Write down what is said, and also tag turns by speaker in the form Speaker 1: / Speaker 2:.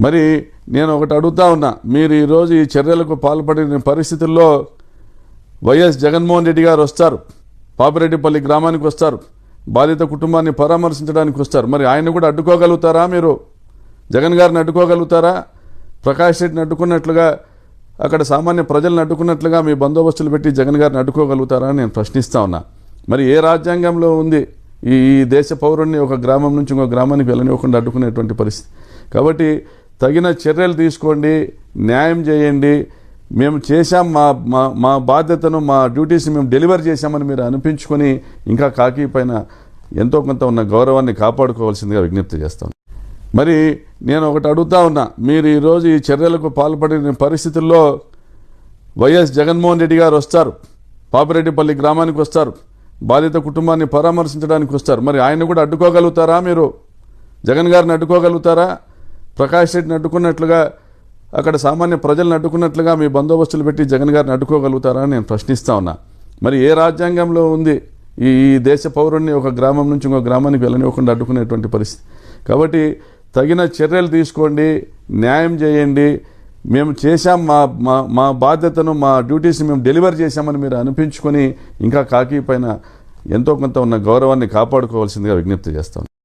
Speaker 1: మరి నేను ఒకటి అడుగుతా ఉన్నా, మీరు ఈరోజు ఈ చర్యలకు పాల్పడిన పరిస్థితుల్లో వైఎస్ జగన్మోహన్ రెడ్డి గారు వస్తారు, పాపిరెడ్డిపల్లి గ్రామానికి వస్తారు, బాధిత కుటుంబాన్ని పరామర్శించడానికి వస్తారు. మరి ఆయన కూడా అడ్డుకోగలుగుతారా? మీరు జగన్ గారిని అడ్డుకోగలుగుతారా? ప్రకాష్ రెడ్డిని అడ్డుకున్నట్లుగా, అక్కడ సామాన్య ప్రజలను అడ్డుకున్నట్లుగా మీ బందోబస్తులు పెట్టి జగన్ గారిని అడ్డుకోగలుగుతారా అని నేను ప్రశ్నిస్తా ఉన్నా. మరి ఏ రాజ్యాంగంలో ఉంది ఈ దేశ పౌరుణ్ణి ఒక గ్రామం నుంచి ఇంకో గ్రామానికి వెళ్ళనివ్వకుండా అడ్డుకునేటువంటి పరిస్థితి? కాబట్టి తగిన చర్యలు తీసుకోండి, న్యాయం చేయండి. మేము చేశాం, మా బాధ్యతను, మా డ్యూటీస్ని మేము డెలివర్ చేశామని మీరు అనిపించుకొని ఇంకా కాకి పైన ఎంతో కొంత ఉన్న గౌరవాన్ని కాపాడుకోవాల్సిందిగా విజ్ఞప్తి చేస్తాం. మరి నేను ఒకటి అడుగుతా ఉన్నా, మీరు ఈరోజు ఈ చర్యలకు పాల్పడిన పరిస్థితుల్లో వైఎస్ జగన్మోహన్ రెడ్డి గారు వస్తారు, పాపిరెడ్డిపల్లి గ్రామానికి వస్తారు, బాధిత కుటుంబాన్ని పరామర్శించడానికి వస్తారు. మరి ఆయన కూడా అడ్డుకోగలుగుతారా? మీరు జగన్ గారిని అడ్డుకోగలుగుతారా? ప్రకాష్ రెడ్డిని అడ్డుకున్నట్లుగా, అక్కడ సామాన్య ప్రజలను అడ్డుకున్నట్లుగా మీ బందోబస్తులు పెట్టి జగన్ గారిని అడ్డుకోగలుగుతారా అని నేను ప్రశ్నిస్తా ఉన్నా. మరి ఏ రాజ్యాంగంలో ఉంది ఈ దేశ పౌరుణ్ణి ఒక గ్రామం నుంచి ఇంకో గ్రామానికి వెళ్ళనివ్వకుండా అడ్డుకునేటువంటి పరిస్థితి? కాబట్టి తగిన చర్యలు తీసుకోండి, న్యాయం చేయండి. మేము చేశాం, మా బాధ్యతను, మా డ్యూటీస్ని మేము డెలివర్ చేశామని మీరు అనిపించుకొని ఇంకా కాకి పైన ఎంతో కొంత ఉన్న గౌరవాన్ని కాపాడుకోవాల్సిందిగా విజ్ఞప్తి చేస్తాం.